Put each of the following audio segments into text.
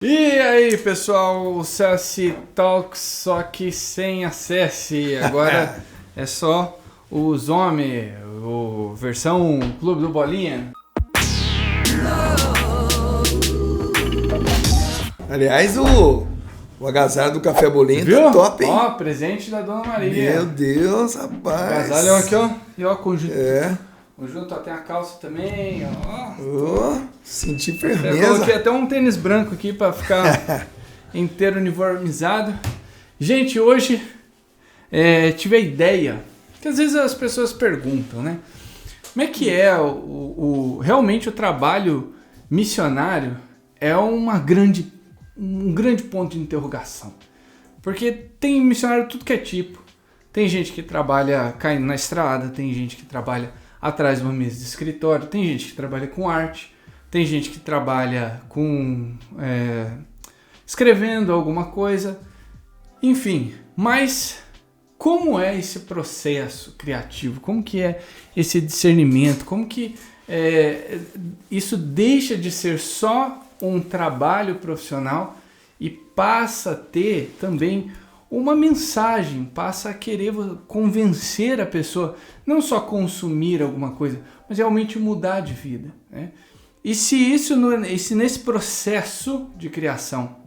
E aí, pessoal, o Sassy Talks, só que sem acesse. Agora é só os homens, versão Clube do Bolinha. Aliás, o agasalho do Café Bolinha Viu? tá top, hein? Ó, presente da Dona Maria. Meu Deus, rapaz. Agasalho aqui, ó. E ó, conjunto. É. Conjunto, ó, tem a calça também, ó. Senti Eu firmeza. coloquei até um tênis branco aqui pra ficar inteiro uniformizado. Gente, hoje tive a ideia, que às vezes as pessoas perguntam, né? Como é que é realmente o trabalho missionário é um grande ponto de interrogação. Porque tem missionário de tudo que é tipo. Tem gente que trabalha caindo na estrada, tem gente que trabalha atrás de uma mesa de escritório, tem gente que trabalha com arte, tem gente que trabalha com escrevendo alguma coisa, enfim. Mas como é esse processo criativo? Como que é esse discernimento? Como que isso deixa de ser só um trabalho profissional e passa a ter também uma mensagem, passa a querer convencer a pessoa, não só consumir alguma coisa, mas realmente mudar de vida, né? E se nesse processo de criação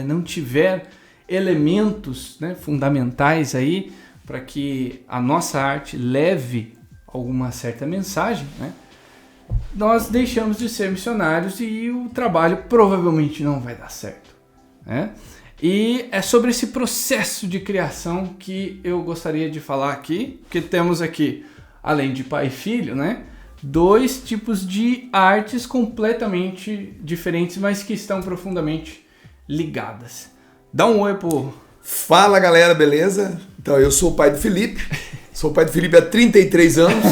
não tiver elementos, né, fundamentais aí para que a nossa arte leve alguma certa mensagem, né, nós deixamos de ser missionários e o trabalho provavelmente não vai dar certo, né? E é sobre esse processo de criação que eu gostaria de falar aqui, porque temos aqui, além de pai e filho, né, dois tipos de artes completamente diferentes, mas que estão profundamente ligadas. Dá um oi pro... Fala, galera, beleza? Então, eu sou o pai do Felipe. Sou o pai do Felipe há 33 anos.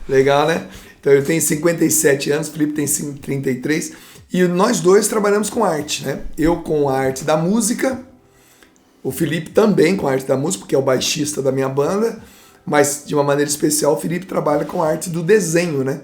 Legal, né? Então, eu tenho 57 anos, o Felipe tem 33. E nós dois trabalhamos com arte, né? Eu com a arte da música, o Felipe também com a arte da música, porque é o baixista da minha banda, mas de uma maneira especial o Felipe trabalha com a arte do desenho, né?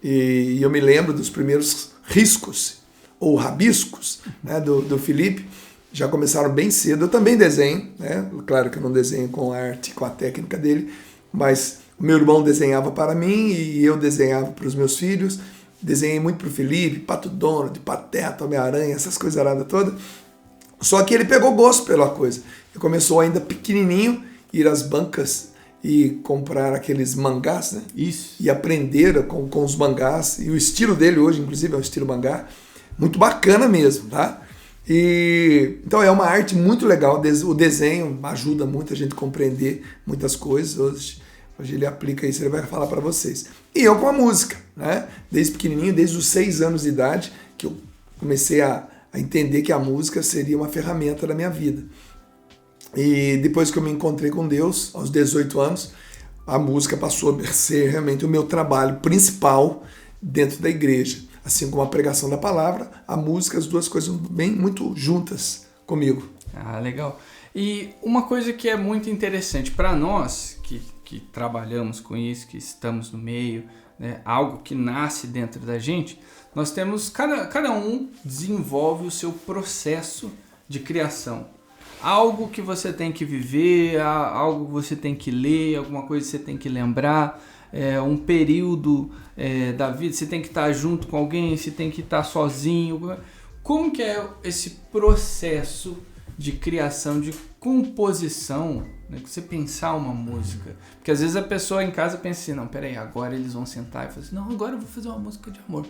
E eu me lembro dos primeiros riscos, ou rabiscos, né, do Felipe, já começaram bem cedo. Eu também desenho, né? Claro que eu não desenho com a arte, com a técnica dele, mas o meu irmão desenhava para mim e eu desenhava para os meus filhos. Desenhei muito pro Felipe, Pato Donald, Pateta, Homem-Aranha, essas coisaradas todas. Só que ele pegou gosto pela coisa. Ele começou ainda pequenininho, ir às bancas e comprar aqueles mangás, né? Isso. E aprender com os mangás. E o estilo dele hoje, inclusive, é um estilo mangá. Muito bacana mesmo, tá? Então é uma arte muito legal. O desenho ajuda muito a gente a compreender muitas coisas. Hoje ele aplica isso, ele vai falar para vocês. E eu com a música, né? Desde pequenininho, desde os 6 anos de idade, que eu comecei a entender que a música seria uma ferramenta da minha vida. E depois que eu me encontrei com Deus, aos 18 anos, a música passou a ser realmente o meu trabalho principal dentro da igreja. Assim como a pregação da palavra, a música, as duas coisas bem muito juntas comigo. Ah, legal. E uma coisa que é muito interessante para nós, que trabalhamos com isso, que estamos no meio, né, algo que nasce dentro da gente, nós temos, cada um desenvolve o seu processo de criação. Algo que você tem que viver, algo que você tem que ler, alguma coisa que você tem que lembrar, um período da vida, você tem que estar junto com alguém, você tem que estar sozinho. Como que é esse processo de criação, de composição, né? Você pensar uma música? Porque às vezes a pessoa em casa pensa assim, não, peraí, agora eles vão sentar e falar assim, não, agora eu vou fazer uma música de amor.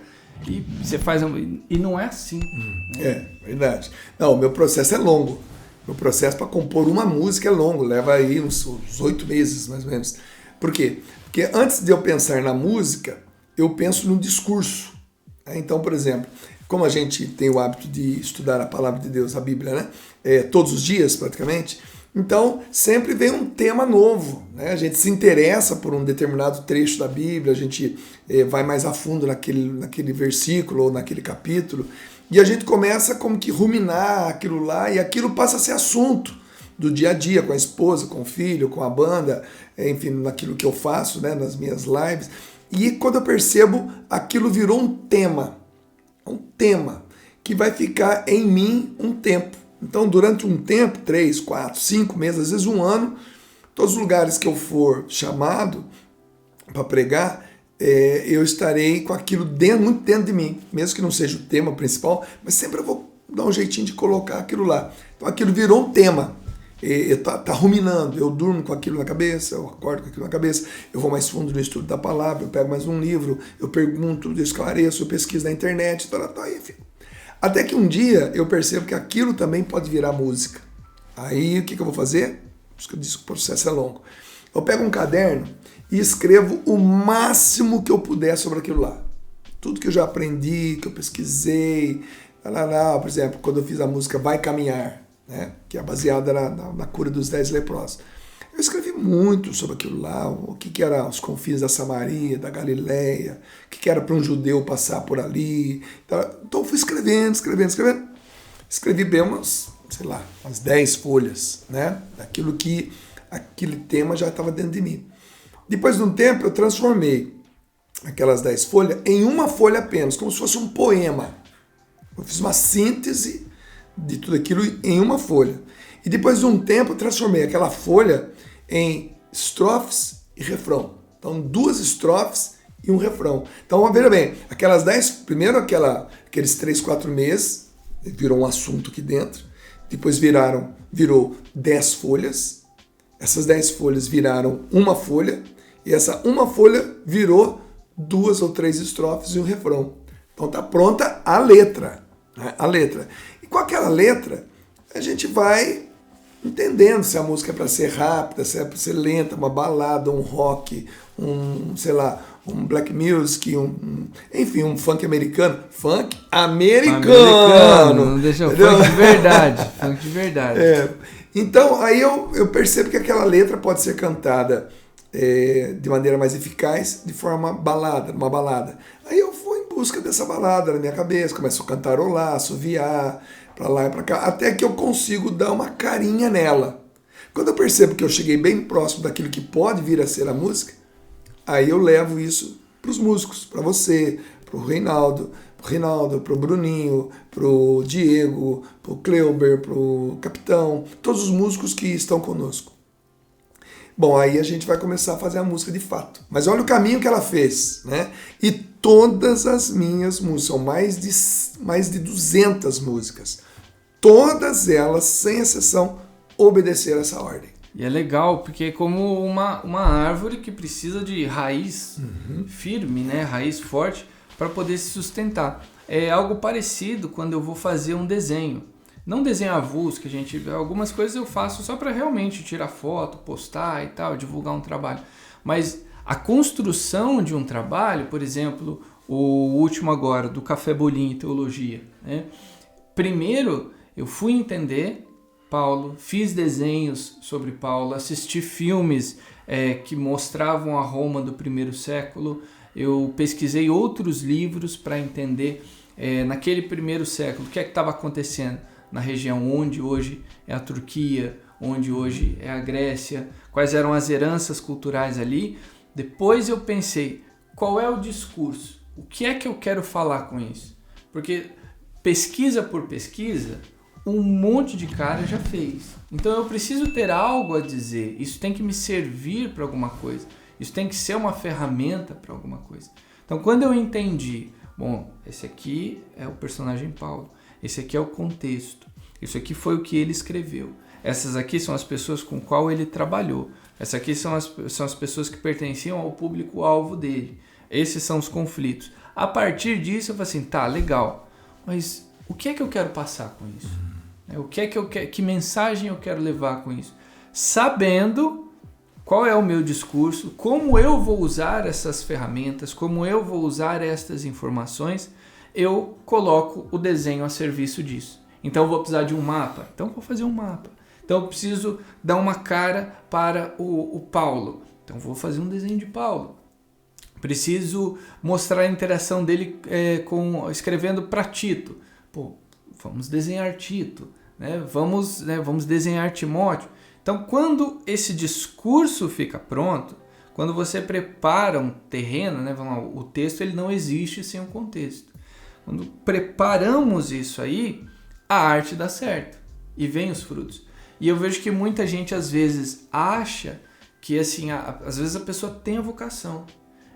E você faz e não é assim. Né? É, verdade. Não, o meu processo é longo. Meu processo para compor uma música é longo, leva aí uns 8 meses, mais ou menos. Por quê? Porque antes de eu pensar na música, eu penso no discurso. Então, por exemplo, como a gente tem o hábito de estudar a palavra de Deus, a Bíblia, né? Todos os dias, praticamente, então sempre vem um tema novo, né? A gente se interessa por um determinado trecho da Bíblia, a gente vai mais a fundo naquele versículo ou naquele capítulo, e a gente começa como que ruminar aquilo lá, e aquilo passa a ser assunto do dia a dia, com a esposa, com o filho, com a banda, enfim, naquilo que eu faço, né? Nas minhas lives. E quando eu percebo, aquilo virou um tema. Um tema. que vai ficar em mim um tempo. Então, durante um tempo, 3, 4, 5 meses, às vezes um ano, todos os lugares que eu for chamado para pregar, eu estarei com aquilo muito dentro de mim, mesmo que não seja o tema principal, mas sempre eu vou dar um jeitinho de colocar aquilo lá. Então aquilo virou um tema, tá ruminando, eu durmo com aquilo na cabeça, eu acordo com aquilo na cabeça, eu vou mais fundo no estudo da palavra, eu pego mais um livro, eu pergunto, eu esclareço, eu pesquiso na internet, enfim. Até que um dia eu percebo que aquilo também pode virar música. Aí o que eu vou fazer? Por isso que eu disse que o processo é longo. Eu pego um caderno e escrevo o máximo que eu puder sobre aquilo lá. Tudo que eu já aprendi, que eu pesquisei. Por exemplo, quando eu fiz a música Vai Caminhar, né, que é baseada na cura dos 10 leprosos. Eu escrevi muito sobre aquilo lá, o que era os confins da Samaria, da Galileia, o que era para um judeu passar por ali. Então eu fui escrevendo. Escrevi bem umas 10 folhas, né, daquilo que aquele tema já estava dentro de mim. Depois de um tempo eu transformei aquelas 10 folhas em uma folha apenas, como se fosse um poema. Eu fiz uma síntese de tudo aquilo em uma folha. E depois de um tempo eu transformei aquela folha em estrofes e refrão. Então 2 estrofes e um refrão. Então veja bem, aquelas 10, primeiro aqueles 3, 4 meses, virou um assunto aqui dentro, depois virou 10 folhas, essas 10 folhas viraram uma folha, e essa uma folha virou 2 ou 3 estrofes e um refrão. Então tá pronta a letra, né? A letra. E com aquela letra, a gente vai entendendo se a música é para ser rápida, se é para ser lenta, uma balada, um rock, um black music, enfim, um funk americano. Funk americano! Não deixa funk de verdade. Funk de verdade. Então, aí eu percebo que aquela letra pode ser cantada de maneira mais eficaz, de forma uma balada. Aí eu vou em busca dessa balada na minha cabeça, começo a cantarolar, assoviar, para lá e para cá, até que eu consigo dar uma carinha nela. Quando eu percebo que eu cheguei bem próximo daquilo que pode vir a ser a música, aí eu levo isso para os músicos, para você, para o Reinaldo, para o Bruninho, para o Diego, para o Cleuber, para o Capitão, todos os músicos que estão conosco. Bom, aí a gente vai começar a fazer a música de fato. Mas olha o caminho que ela fez, né? E todas as minhas músicas, são mais de 200 músicas. Todas elas, sem exceção, obedeceram essa ordem. E é legal, porque é como uma árvore que precisa de raiz firme, né? Raiz forte, para poder se sustentar. É algo parecido quando eu vou fazer um desenho. Não desenho avulso, que algumas coisas eu faço só para realmente tirar foto, postar e tal, divulgar um trabalho. Mas a construção de um trabalho, por exemplo, o último agora, do Café Bolinho e Teologia, né? Primeiro, eu fui entender Paulo, fiz desenhos sobre Paulo, assisti filmes que mostravam a Roma do primeiro século, eu pesquisei outros livros para entender naquele primeiro século o que estava acontecendo na região onde hoje é a Turquia, onde hoje é a Grécia, quais eram as heranças culturais ali. Depois eu pensei, qual é o discurso? O que é que eu quero falar com isso? Porque pesquisa por pesquisa, um monte de cara já fez. Então eu preciso ter algo a dizer, isso tem que me servir para alguma coisa, isso tem que ser uma ferramenta para alguma coisa. Então quando eu entendi, bom, esse aqui é o personagem Paulo, esse aqui é o contexto, isso aqui foi o que ele escreveu, essas aqui são as pessoas com qual ele trabalhou, essas aqui são as pessoas que pertenciam ao público-alvo dele, esses são os conflitos. A partir disso eu falei assim, tá, legal, mas o que é que eu quero passar com isso? Que mensagem eu quero levar com isso? Sabendo qual é o meu discurso, como eu vou usar essas ferramentas, como eu vou usar estas informações, eu coloco o desenho a serviço disso. Então eu vou precisar de um mapa, então eu vou fazer um mapa. Então eu preciso dar uma cara para o Paulo, então eu vou fazer um desenho de Paulo. Preciso mostrar a interação dele escrevendo para Tito. Pô, vamos desenhar Tito, né? Vamos desenhar Timóteo. Então, quando esse discurso fica pronto, quando você prepara um terreno, né? O texto ele não existe sem um contexto. quando preparamos isso aí, a arte dá certo e vem os frutos. E eu vejo que muita gente às vezes acha que assim, às vezes a pessoa tem a vocação,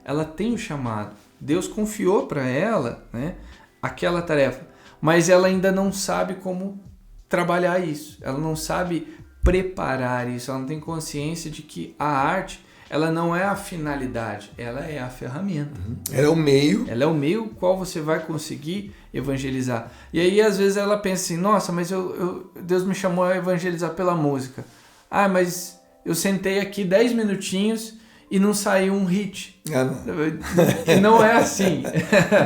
ela tem o chamado, Deus confiou para ela, né, aquela tarefa, mas ela ainda não sabe como trabalhar isso, ela não sabe preparar isso, ela não tem consciência de que a arte, ela não é a finalidade, ela é a ferramenta. Ela é o meio. Ela é o meio qual você vai conseguir evangelizar. E aí às vezes ela pensa assim, nossa, mas Deus me chamou a evangelizar pela música. Ah, mas eu sentei aqui 10 minutinhos e não saiu um hit. Não é assim.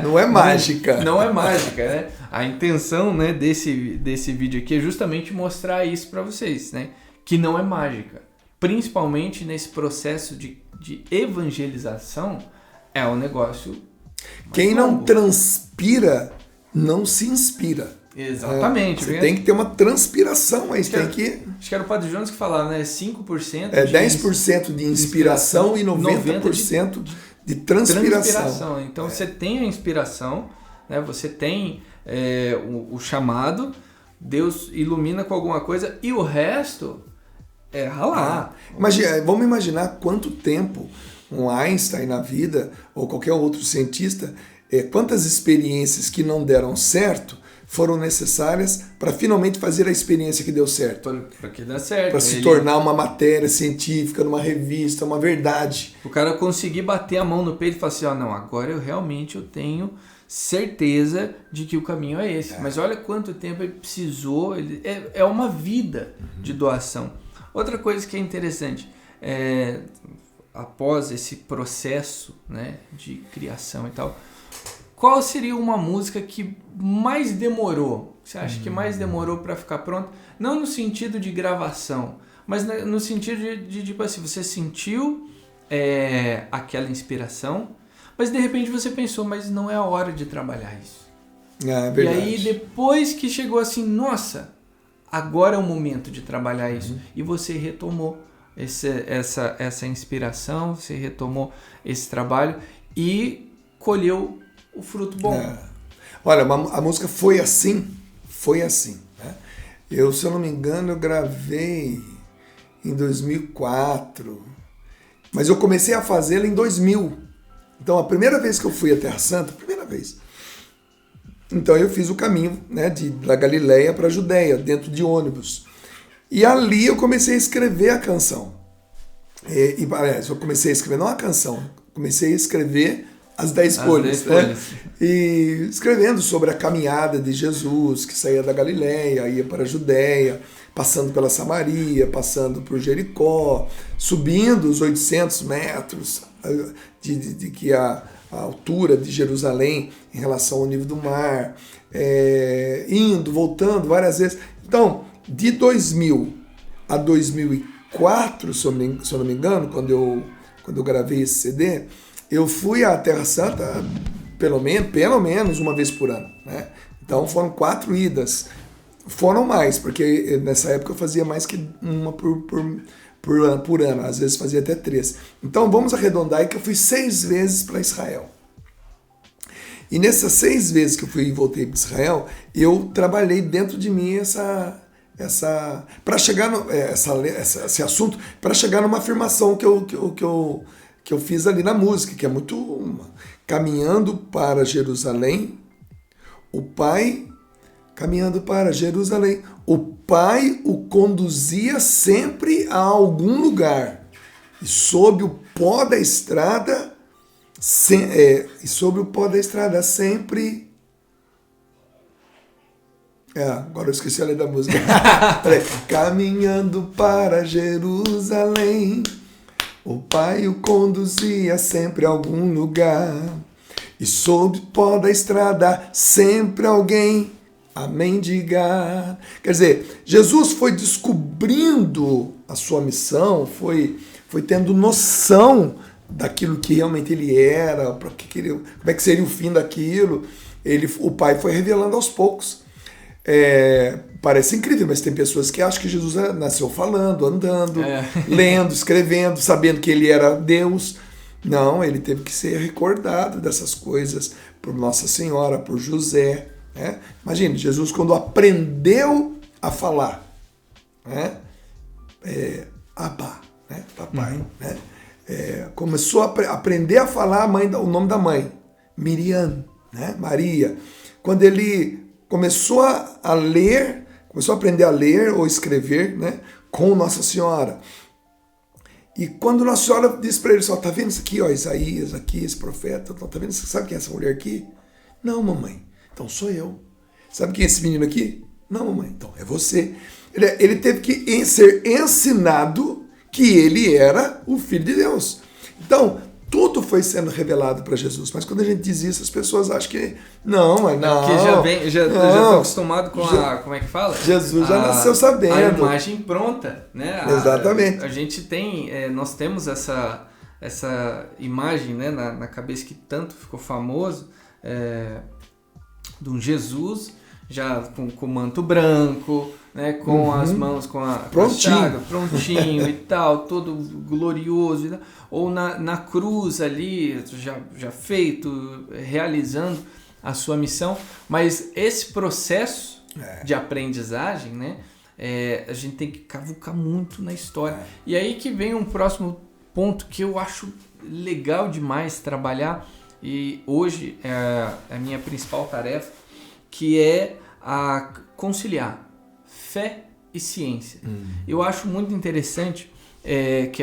Não é mágica. Não é mágica, né? A intenção, né, desse vídeo aqui é justamente mostrar isso para vocês, né? Que não é mágica. Principalmente nesse processo de evangelização, é um negócio... Quem não transpira, não se inspira. Exatamente. Você tem que ter uma transpiração aí. Acho que era o Padre Jonas que falava, né? 5% é 10% de inspiração e 90% de transpiração. Então você tem a inspiração, né? Você tem o chamado, Deus ilumina com alguma coisa e o resto é ralar. Vamos imaginar quanto tempo um Einstein na vida, ou qualquer outro cientista, quantas experiências que não deram certo foram necessárias para finalmente fazer a experiência que deu certo. Para que dê certo. Para se tornar uma matéria científica, numa revista, uma verdade. O cara conseguir bater a mão no peito e falar assim, não, agora eu tenho certeza de que o caminho é esse. Mas olha quanto tempo ele precisou, é uma vida de doação. Outra coisa que é interessante, após esse processo, né, de criação e tal, qual seria uma música que mais demorou? Você acha que mais demorou para ficar pronta? Não no sentido de gravação, mas no sentido de tipo assim, você sentiu aquela inspiração, mas de repente você pensou, mas não é a hora de trabalhar isso. É verdade. E aí depois que chegou assim, nossa, agora é o momento de trabalhar isso. E você retomou essa inspiração, você retomou esse trabalho e colheu o fruto bom. Olha, a música foi assim. Né? Se eu não me engano, eu gravei em 2004, mas eu comecei a fazê-la em 2000. Então, a primeira vez que eu fui à Terra Santa, então eu fiz o caminho, né, da Galileia para a Judéia, dentro de ônibus. E ali eu comecei a escrever a canção. Aliás, eu comecei a escrever, não a canção, comecei a escrever as 10 folhas. Né? E escrevendo sobre a caminhada de Jesus, que saía da Galileia, ia para a Judéia, passando pela Samaria, passando por Jericó, subindo os 800 metros de que a altura de Jerusalém em relação ao nível do mar, indo, voltando várias vezes. Então, de 2000 a 2004, se eu não me engano, quando eu gravei esse CD, eu fui à Terra Santa pelo menos uma vez por ano. Né? Então foram 4 idas. Foram mais, porque nessa época eu fazia mais que uma por ano, às vezes fazia até 3. Então vamos arredondar aí que eu fui 6 vezes para Israel. E nessas 6 vezes que eu fui e voltei para Israel, eu trabalhei dentro de mim para chegar esse assunto, para chegar numa afirmação que eu fiz ali na música, que é muito caminhando para Jerusalém, o Pai caminhando para Jerusalém, o Pai o conduzia sempre a algum lugar, e sob o pó da estrada sempre... agora eu esqueci a letra da música. Caminhando para Jerusalém, o Pai o conduzia sempre a algum lugar, e sob o pó da estrada sempre alguém a mendigar. Quer dizer, Jesus foi descobrindo a sua missão, foi tendo noção daquilo que realmente ele era, como é que seria o fim daquilo. O Pai foi revelando aos poucos. Parece incrível, mas tem pessoas que acham que Jesus nasceu falando, andando, lendo, escrevendo, sabendo que ele era Deus. Não, ele teve que ser recordado dessas coisas por Nossa Senhora, por José. Né? Imagine, Jesus quando aprendeu a falar, né? Abba, né? Papai, né? Começou a aprender a falar o nome da mãe, Miriam, né? Maria. Quando ele começou a ler, começou a aprender a ler ou escrever, né? Com Nossa Senhora. E quando Nossa Senhora disse para ele, só tá vendo isso aqui, ó, Isaías, aqui, esse profeta, tá vendo? Você sabe quem é essa mulher aqui? Não, mamãe. Então sou eu. Sabe quem é esse menino aqui? Não, mamãe. Então é você. Ele teve que ser ensinado que ele era o Filho de Deus. Então, tudo foi sendo revelado para Jesus. Mas quando a gente diz isso, as pessoas acham que não, mas não. Porque já estou acostumado com como é que fala? Jesus já nasceu sabendo. A imagem pronta, né? Exatamente. A gente tem, nós temos essa imagem, né, na cabeça que tanto ficou famoso, de um Jesus já com manto branco, né, com as mãos com a chaga, prontinho e tal, todo glorioso, né? Ou na cruz ali, já feito, realizando a sua missão. Mas esse processo de aprendizagem, né, a gente tem que cavucar muito na história. E aí que vem um próximo ponto que eu acho legal demais trabalhar, e hoje é a minha principal tarefa, que é a conciliar fé e ciência. Eu acho muito interessante que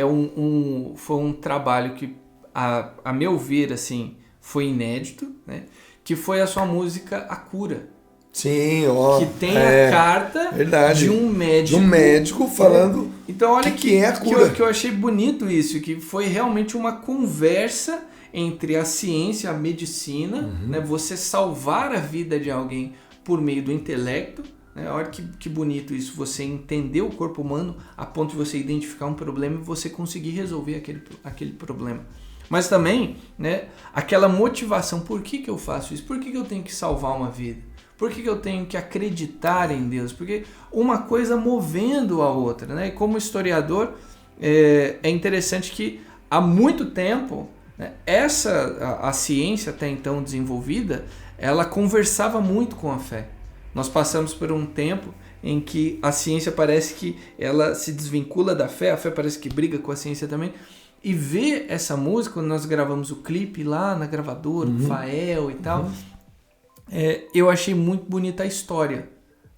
foi um trabalho que, a meu ver, assim, foi inédito, né? Que foi a sua música A Cura. Sim, ó. Que tem a carta de um médico. De um médico falando então, olha que é a cura. Que eu achei bonito isso, que foi realmente uma conversa entre a ciência, a medicina, né? Você salvar a vida de alguém por meio do intelecto, né? Olha que bonito isso, você entender o corpo humano a ponto de você identificar um problema e você conseguir resolver aquele problema. Mas também, né, aquela motivação, por que eu faço isso? Por que eu tenho que salvar uma vida? Por que eu tenho que acreditar em Deus? Porque uma coisa movendo a outra, né? E como historiador, é interessante que há muito tempo, né, a ciência até então desenvolvida, ela conversava muito com a fé. Nós passamos por um tempo em que a ciência parece que ela se desvincula da fé, a fé parece que briga com a ciência também. E ver essa música, quando nós gravamos o clipe lá na gravadora, Fael e tal, eu achei muito bonita a história.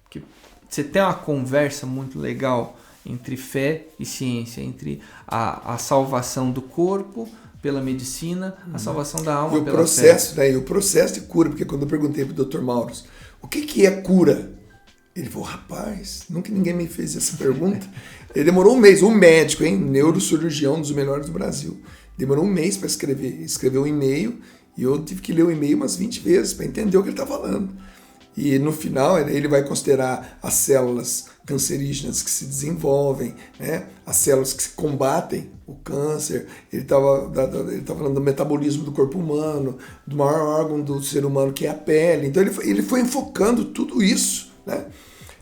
Porque você tem uma conversa muito legal entre fé e ciência, entre a salvação do corpo pela medicina, a salvação da alma pela processo, fé. né? E o processo de cura, porque quando eu perguntei para o Dr. Maurus, o que é cura? Ele falou, rapaz, nunca ninguém me fez essa pergunta. Ele demorou um mês, um médico, neurocirurgião, um dos melhores do Brasil. Demorou um mês para escrever. Escreveu um e-mail e eu tive que ler o e-mail umas 20 vezes para entender o que ele está falando. E no final ele vai considerar as células cancerígenas que se desenvolvem, né? As células que combatem o câncer. Ele estava falando do metabolismo do corpo humano, do maior órgão do ser humano que é a pele. Então ele foi enfocando tudo isso, né?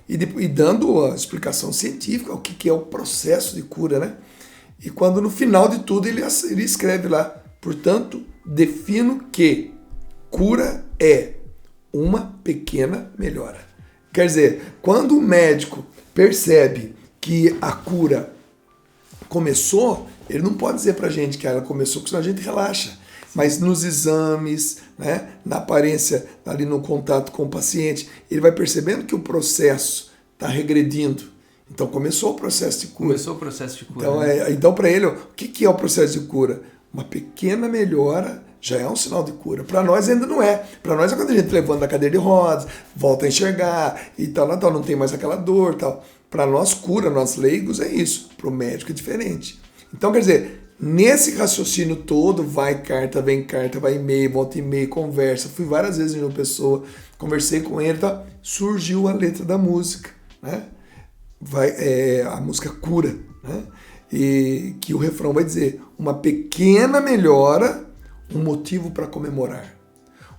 E dando a explicação científica, o que é o processo de cura, né? E quando no final de tudo ele escreve lá, portanto, defino que cura é uma pequena melhora. Quer dizer, quando o médico percebe que a cura começou, ele não pode dizer pra gente que ela começou, porque senão a gente relaxa. Mas nos exames, né, na aparência, ali no contato com o paciente, ele vai percebendo que o processo está regredindo. Então começou o processo de cura. Começou o processo de cura. Então, né? Então para ele, o que é o processo de cura? Uma pequena melhora já é um sinal de cura. Para nós ainda não é. Para nós é quando a gente levanta da cadeira de rodas, volta a enxergar e tal, não tem mais aquela dor. Tal. Para nós, cura, nós leigos, é isso. Para o médico é diferente. Então, quer dizer, nesse raciocínio todo, vai carta, vai e-mail, volta e-mail, conversa. Fui várias vezes em uma pessoa, conversei com ele, tá? Surgiu a letra da música, né? A música Cura, né? E que o refrão vai dizer, uma pequena melhora, um motivo para comemorar.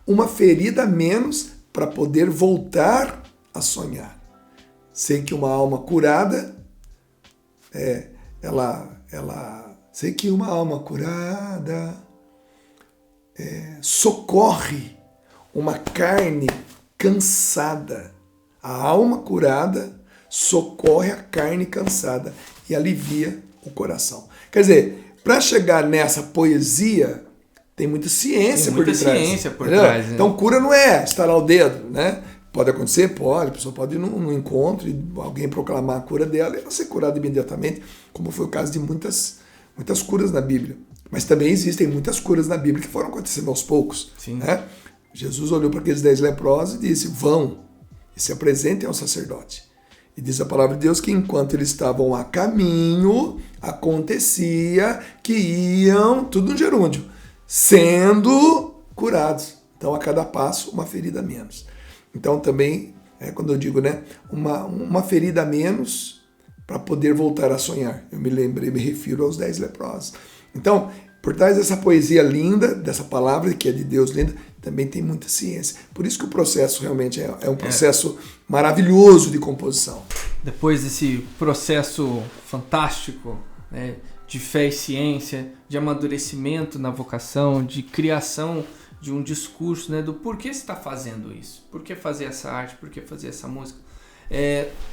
Uma ferida a menos para poder voltar a sonhar. Sei que uma alma curada, sei que uma alma curada socorre uma carne cansada. A alma curada socorre a carne cansada e alivia o coração. Quer dizer, para chegar nessa poesia, tem muita ciência por detrás. Tem muita ciência por trás. Né? Então, cura não é estalar o dedo, né? Pode acontecer? Pode. A pessoa pode ir num encontro e alguém proclamar a cura dela e ela ser curada imediatamente, como foi o caso de muitas curas na Bíblia. Mas também existem muitas curas na Bíblia que foram acontecendo aos poucos. Sim. Né? Jesus olhou para aqueles 10 leprosos e disse, vão e se apresentem ao sacerdote. E diz a palavra de Deus que enquanto eles estavam a caminho, acontecia que iam, tudo no gerúndio, sendo curados. Então, a cada passo, uma ferida a menos. Então, também, quando eu digo, né, uma ferida a menos para poder voltar a sonhar. Eu me refiro aos 10 leprosos. Então, por trás dessa poesia linda, dessa palavra que é de Deus linda, também tem muita ciência. Por isso que o processo realmente é um processo maravilhoso de composição. Depois desse processo fantástico, né, de fé e ciência, de amadurecimento na vocação, de criação de um discurso, né, do porquê você está fazendo isso, por que fazer essa arte, por que fazer essa música.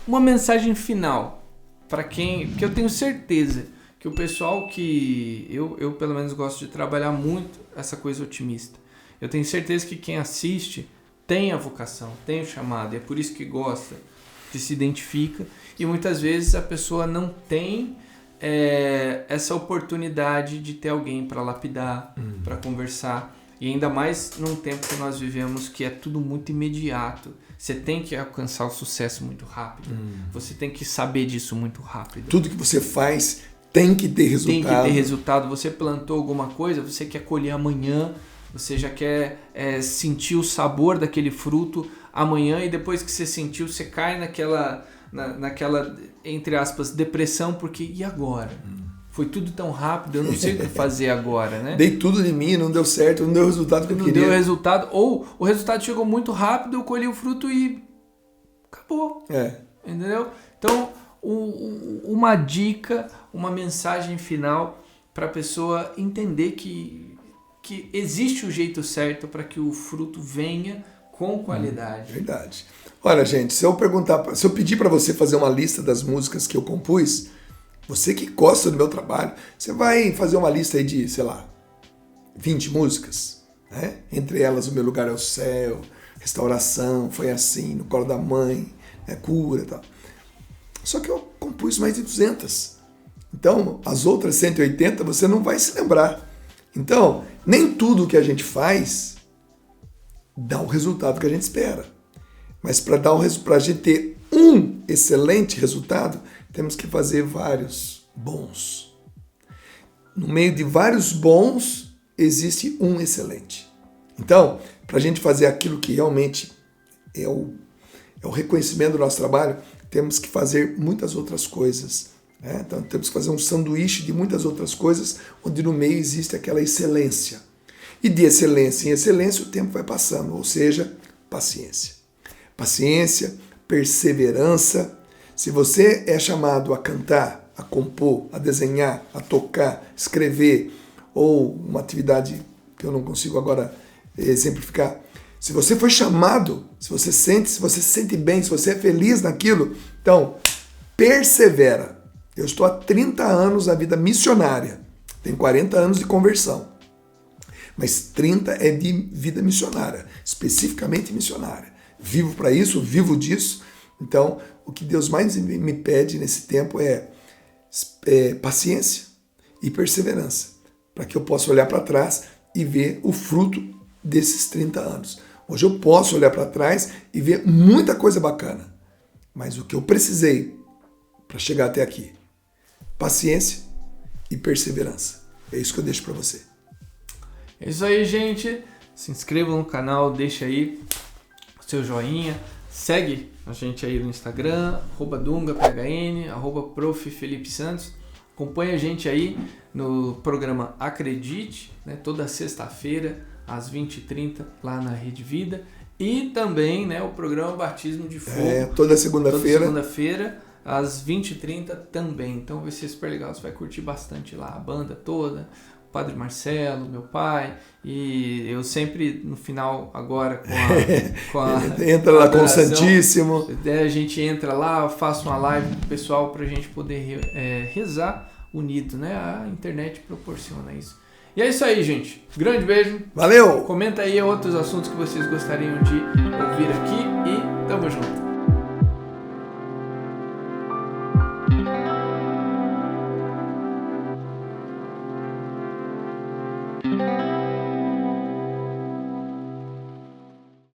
Uma mensagem final para quem, porque eu tenho certeza que o pessoal que eu pelo menos gosto de trabalhar muito essa coisa otimista. Eu tenho certeza que quem assiste tem a vocação, tem o chamado, e é por isso que gosta, que se identifica, e muitas vezes a pessoa não tem essa oportunidade de ter alguém para lapidar, para conversar, e ainda mais num tempo que nós vivemos que é tudo muito imediato. Você tem que alcançar o sucesso muito rápido, você tem que saber disso muito rápido. Tudo que você faz tem que ter resultado. Tem que ter resultado. Você plantou alguma coisa, você quer colher amanhã, você já quer sentir o sabor daquele fruto amanhã, e depois que você sentiu, você cai naquela, entre aspas, depressão, porque e agora? Foi tudo tão rápido, eu não sei o que fazer agora, né? Dei tudo de mim, não deu certo, não deu o resultado que eu queria. Não deu resultado, ou o resultado chegou muito rápido, eu colhi o fruto e acabou. Entendeu? Então, uma dica, uma mensagem final para a pessoa entender que existe o jeito certo para que o fruto venha com qualidade. Verdade. Olha, gente, se eu pedir para você fazer uma lista das músicas que eu compus, você que gosta do meu trabalho, você vai fazer uma lista aí de, sei lá, 20 músicas, né? Entre elas O Meu Lugar é o Céu, Restauração, Foi Assim, No Colo da Mãe, Cura e tal. Só que eu compus mais de 200. Então, as outras 180 você não vai se lembrar. Então, nem tudo que a gente faz dá o resultado que a gente espera. Mas para a gente ter um excelente resultado, temos que fazer vários bons. No meio de vários bons, existe um excelente. Então, para a gente fazer aquilo que realmente é o reconhecimento do nosso trabalho, temos que fazer muitas outras coisas. Né? Então, temos que fazer um sanduíche de muitas outras coisas, onde no meio existe aquela excelência. E de excelência em excelência, o tempo vai passando, ou seja, paciência. Paciência, perseverança. Se você é chamado a cantar, a compor, a desenhar, a tocar, escrever, ou uma atividade que eu não consigo agora exemplificar, se você foi chamado, se você se sente bem, se você é feliz naquilo, então persevera. Eu estou há 30 anos na vida missionária, tenho 40 anos de conversão, mas 30 é de vida missionária, especificamente missionária. Vivo para isso, vivo disso. Então, o que Deus mais me pede nesse tempo é paciência e perseverança, para que eu possa olhar para trás e ver o fruto desses 30 anos. Hoje eu posso olhar para trás e ver muita coisa bacana, mas o que eu precisei para chegar até aqui, paciência e perseverança. É isso que eu deixo para você. É isso aí, gente. Se inscreva no canal, deixa aí o seu joinha, segue a gente aí no Instagram, @dungaphn, @prof. Felipe Santos. Acompanha a gente aí no programa Acredite, né, toda sexta-feira, às 20h30, lá na Rede Vida. E também, né, o programa Batismo de Fogo. Toda segunda-feira. Toda segunda-feira, às 20h30 também. Então vai ser super legal, você vai curtir bastante lá a banda toda, Padre Marcelo, meu pai, e eu sempre no final agora com a entra lá com o adoração, Santíssimo. a gente entra lá, faço uma live com o pessoal pra gente poder rezar unido, né? A internet proporciona isso. E é isso aí, gente. Grande beijo. Valeu! Comenta aí outros assuntos que vocês gostariam de ouvir aqui.